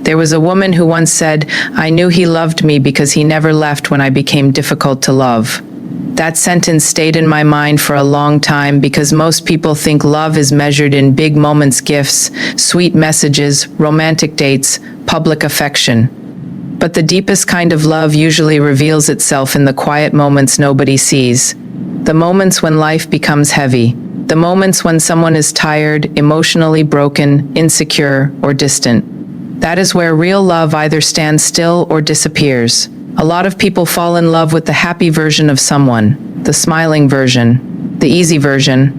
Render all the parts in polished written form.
There was a woman who once said, "I knew he loved me because he never left when I became difficult to love." That sentence stayed in my mind for a long time because most people think love is measured in big moments, gifts, sweet messages, romantic dates, public affection. But the deepest kind of love usually reveals itself in the quiet moments nobody sees. The moments when life becomes heavy. The moments when someone is tired, emotionally broken, insecure, or distant. That is where real love either stands still or disappears. A lot of people fall in love with the happy version of someone, the smiling version, the easy version,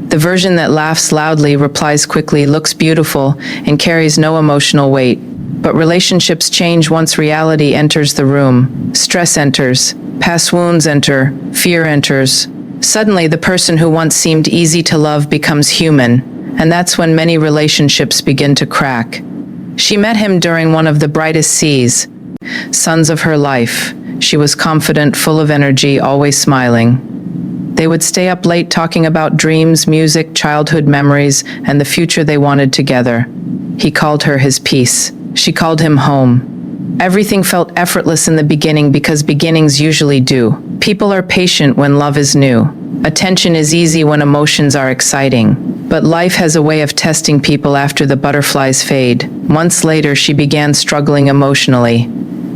the version that laughs loudly, replies quickly, looks beautiful, and carries no emotional weight. But relationships change once reality enters the room. Stress enters, past wounds enter, fear enters. Suddenly, the person who once seemed easy to love becomes human, and that's when many relationships begin to crack. She met him during one of the brightest suns of her life. She was confident, full of energy, always smiling. They would stay up late talking about dreams, music, childhood memories, and the future they wanted together. He called her his peace. She called him home. Everything felt effortless in the beginning because beginnings usually do. People are patient when love is new. Attention is easy when emotions are exciting. But life has a way of testing people after the butterflies fade. Months later, she began struggling emotionally.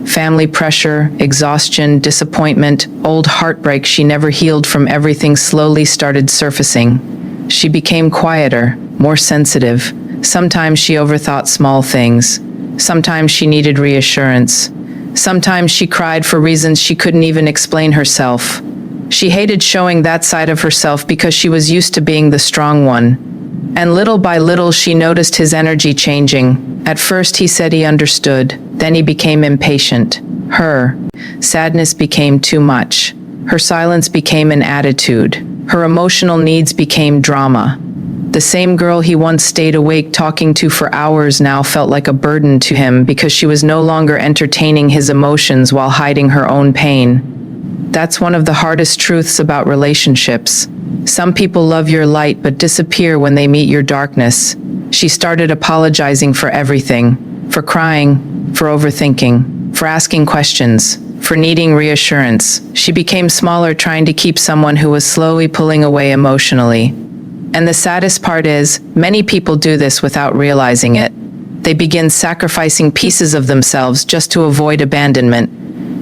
Family pressure, exhaustion, disappointment, old heartbreak she never healed from, everything slowly started surfacing. She became quieter, more sensitive. Sometimes she overthought small things. Sometimes she needed reassurance. Sometimes she cried for reasons she couldn't even explain herself. She hated showing that side of herself because she was used to being the strong one. And little by little, she noticed his energy changing. At first, he said he understood. Then he became impatient. Her sadness became too much. Her silence became an attitude. Her emotional needs became drama. The same girl he once stayed awake talking to for hours now felt like a burden to him because she was no longer entertaining his emotions while hiding her own pain. That's one of the hardest truths about relationships. Some people love your light but disappear when they meet your darkness. She started apologizing for everything, for crying, for overthinking, for asking questions, for needing reassurance. She became smaller, trying to keep someone who was slowly pulling away emotionally. And the saddest part is, many people do this without realizing it. They begin sacrificing pieces of themselves just to avoid abandonment.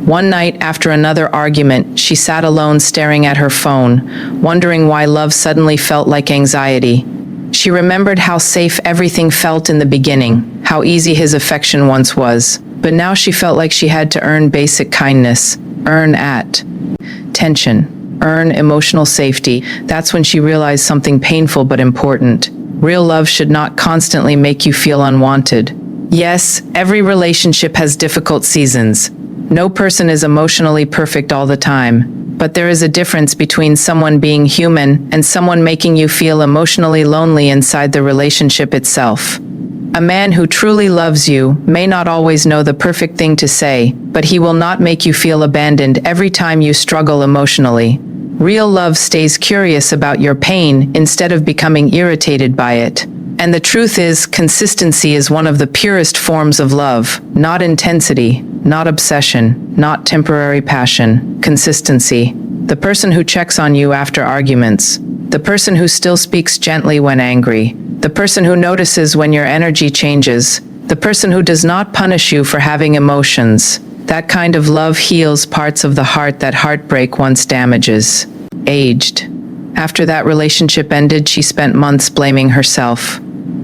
One night, after another argument, she sat alone staring at her phone, wondering why love suddenly felt like anxiety. She remembered how safe everything felt in the beginning, how easy his affection once was. But now she felt like she had to earn basic kindness, earn attention, earn emotional safety. That's when she realized something painful but important. Real love should not constantly make you feel unwanted. Yes, every relationship has difficult seasons. No person is emotionally perfect all the time. But there is a difference between someone being human and someone making you feel emotionally lonely inside the relationship itself. A man who truly loves you may not always know the perfect thing to say, but he will not make you feel abandoned every time you struggle emotionally. Real love stays curious about your pain instead of becoming irritated by it. And the truth is, consistency is one of the purest forms of love. Not intensity, not obsession, not temporary passion. Consistency. The person who checks on you after arguments. The person who still speaks gently when angry. The person who notices when your energy changes. The person who does not punish you for having emotions. That kind of love heals parts of the heart that heartbreak once damages. Aged. After that relationship ended, she spent months blaming herself.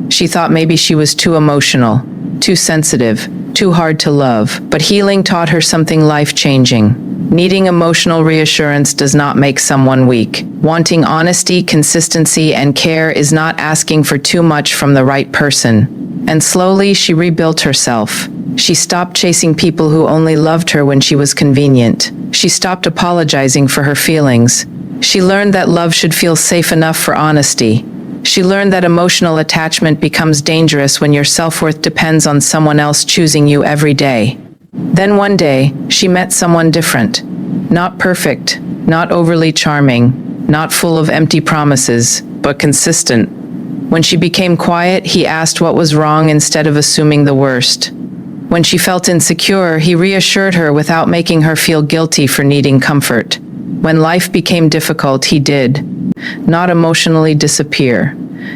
She thought maybe she was too emotional, too sensitive, too hard to love. But healing taught her something life-changing. Needing emotional reassurance does not make someone weak. Wanting honesty, consistency, and care is not asking for too much from the right person. And slowly, she rebuilt herself. She stopped chasing people who only loved her when she was convenient. She stopped apologizing for her feelings. She learned that love should feel safe enough for honesty. She learned that emotional attachment becomes dangerous when your self-worth depends on someone else choosing you every day. Then one day, she met someone different. Not perfect, not overly charming, not full of empty promises, but consistent. When she became quiet, he asked what was wrong instead of assuming the worst. When she felt insecure, he reassured her without making her feel guilty for needing comfort. When life became difficult, he did not emotionally disappear.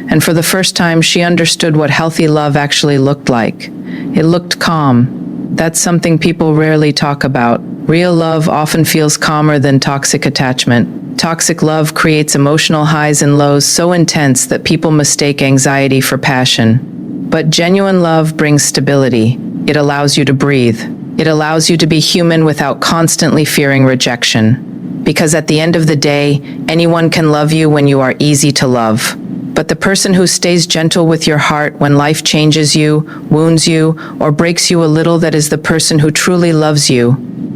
And for the first time, she understood what healthy love actually looked like. It looked calm. That's something people rarely talk about. Real love often feels calmer than toxic attachment. Toxic love creates emotional highs and lows so intense that people mistake anxiety for passion. But genuine love brings stability. It allows you to breathe. It allows you to be human without constantly fearing rejection. Because at the end of the day, anyone can love you when you are easy to love. But the person who stays gentle with your heart when life changes you, wounds you, or breaks you a little, that is the person who truly loves you.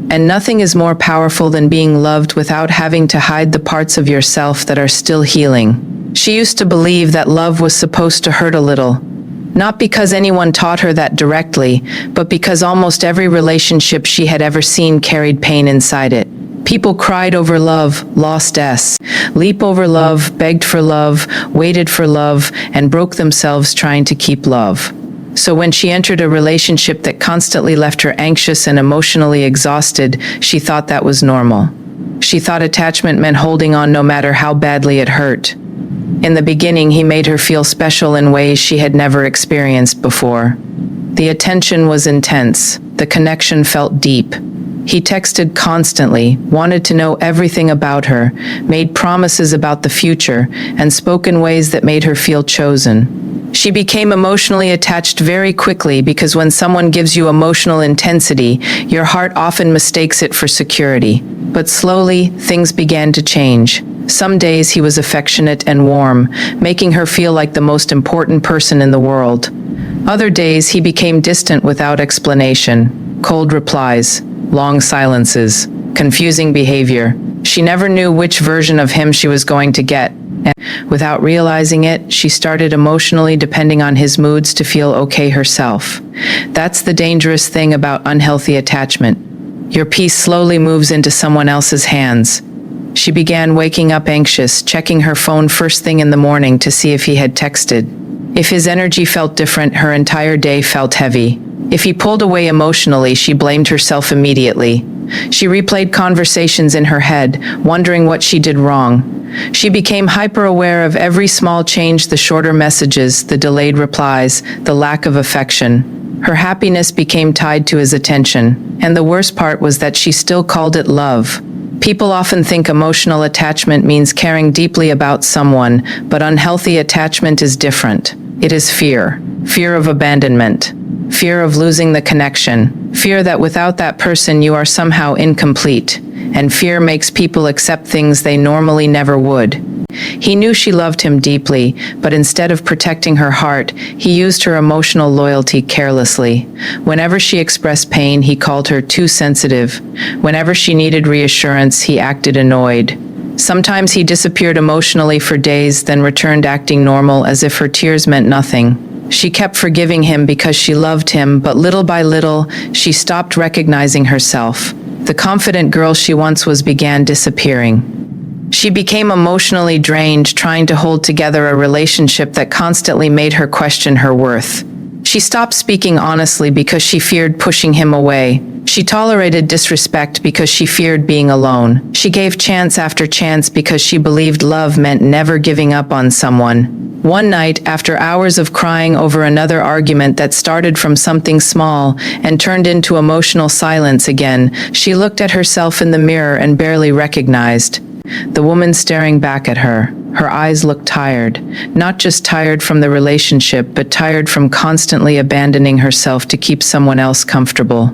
And nothing is more powerful than being loved without having to hide the parts of yourself that are still healing. She used to believe that love was supposed to hurt a little. Not because anyone taught her that directly, but because almost every relationship she had ever seen carried pain inside it. People cried over love, lost S, leap over love, begged for love, waited for love, and broke themselves trying to keep love. So when she entered a relationship that constantly left her anxious and emotionally exhausted, she thought that was normal. She thought attachment meant holding on no matter how badly it hurt. In the beginning, he made her feel special in ways she had never experienced before. The attention was intense. The connection felt deep. He texted constantly, wanted to know everything about her, made promises about the future, and spoke in ways that made her feel chosen. She became emotionally attached very quickly because when someone gives you emotional intensity, your heart often mistakes it for security. But slowly, things began to change. Some days he was affectionate and warm, making her feel like the most important person in the world. Other days he became distant without explanation. Cold replies, long silences, confusing behavior. She never knew which version of him she was going to get. And without realizing it, she started emotionally depending on his moods to feel okay herself. That's the dangerous thing about unhealthy attachment. Your peace slowly moves into someone else's hands. She began waking up anxious, checking her phone first thing in the morning to see if he had texted. If his energy felt different, her entire day felt heavy. If he pulled away emotionally, she blamed herself immediately. She replayed conversations in her head, wondering what she did wrong. She became hyper-aware of every small change, the shorter messages, the delayed replies, the lack of affection. Her happiness became tied to his attention, and the worst part was that she still called it love. People often think emotional attachment means caring deeply about someone, but unhealthy attachment is different. It is fear. Fear of abandonment. Fear of losing the connection. Fear that without that person you are somehow incomplete. And fear makes people accept things they normally never would. He knew she loved him deeply, but instead of protecting her heart, he used her emotional loyalty carelessly. Whenever she expressed pain, he called her too sensitive. Whenever she needed reassurance, he acted annoyed. Sometimes he disappeared emotionally for days, then returned acting normal as if her tears meant nothing. She kept forgiving him because she loved him, but little by little, she stopped recognizing herself. The confident girl she once was began disappearing. She became emotionally drained, trying to hold together a relationship that constantly made her question her worth. She stopped speaking honestly because she feared pushing him away. She tolerated disrespect because she feared being alone. She gave chance after chance because she believed love meant never giving up on someone. One night, after hours of crying over another argument that started from something small and turned into emotional silence again, she looked at herself in the mirror and barely recognized the woman staring back at her. Her eyes looked tired, not just tired from the relationship, but tired from constantly abandoning herself to keep someone else comfortable.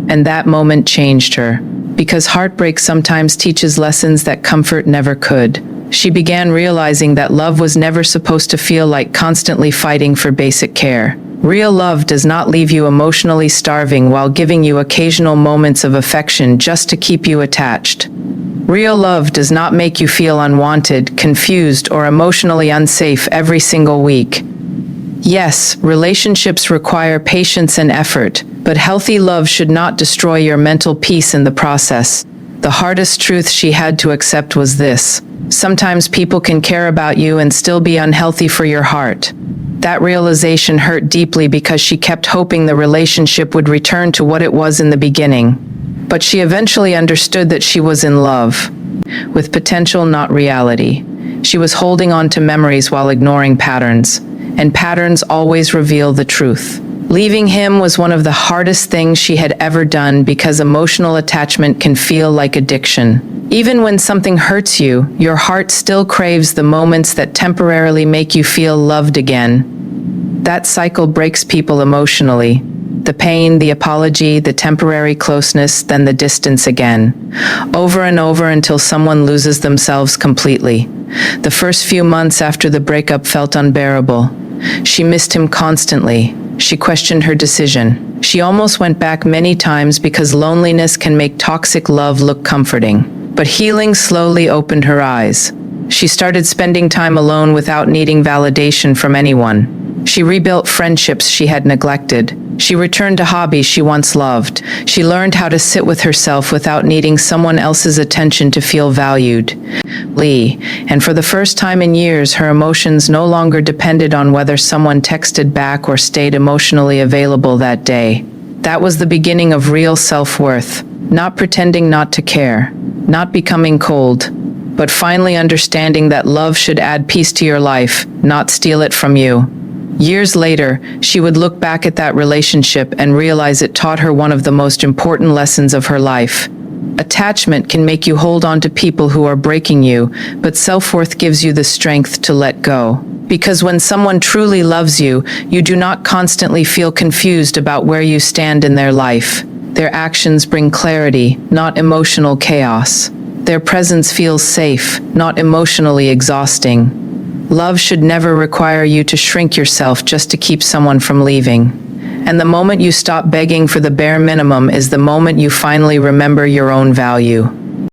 And that moment changed her, because heartbreak sometimes teaches lessons that comfort never could. She began realizing that love was never supposed to feel like constantly fighting for basic care. Real love does not leave you emotionally starving while giving you occasional moments of affection just to keep you attached. Real love does not make you feel unwanted, confused, or emotionally unsafe every single week. Yes, relationships require patience and effort, but healthy love should not destroy your mental peace in the process. The hardest truth she had to accept was this: sometimes people can care about you and still be unhealthy for your heart. That realization hurt deeply because she kept hoping the relationship would return to what it was in the beginning. But she eventually understood that she was in love, with potential, not reality. She was holding on to memories while ignoring patterns, and patterns always reveal the truth. Leaving him was one of the hardest things she had ever done because emotional attachment can feel like addiction. Even when something hurts you, your heart still craves the moments that temporarily make you feel loved again. That cycle breaks people emotionally. The pain, the apology, the temporary closeness, then the distance again. Over and over until someone loses themselves completely. The first few months after the breakup felt unbearable. She missed him constantly. She questioned her decision. She almost went back many times because loneliness can make toxic love look comforting. But healing slowly opened her eyes. She started spending time alone without needing validation from anyone. She rebuilt friendships she had neglected. She returned to hobbies she once loved. She learned how to sit with herself without needing someone else's attention to feel valued. And for the first time in years, her emotions no longer depended on whether someone texted back or stayed emotionally available that day. That was the beginning of real self-worth. Not pretending not to care, not becoming cold, but finally understanding that love should add peace to your life, not steal it from you. Years later, she would look back at that relationship and realize it taught her one of the most important lessons of her life. Attachment can make you hold on to people who are breaking you, but self-worth gives you the strength to let go. Because when someone truly loves you, you do not constantly feel confused about where you stand in their life. Their actions bring clarity, not emotional chaos. Their presence feels safe, not emotionally exhausting. Love should never require you to shrink yourself just to keep someone from leaving. And the moment you stop begging for the bare minimum is the moment you finally remember your own value.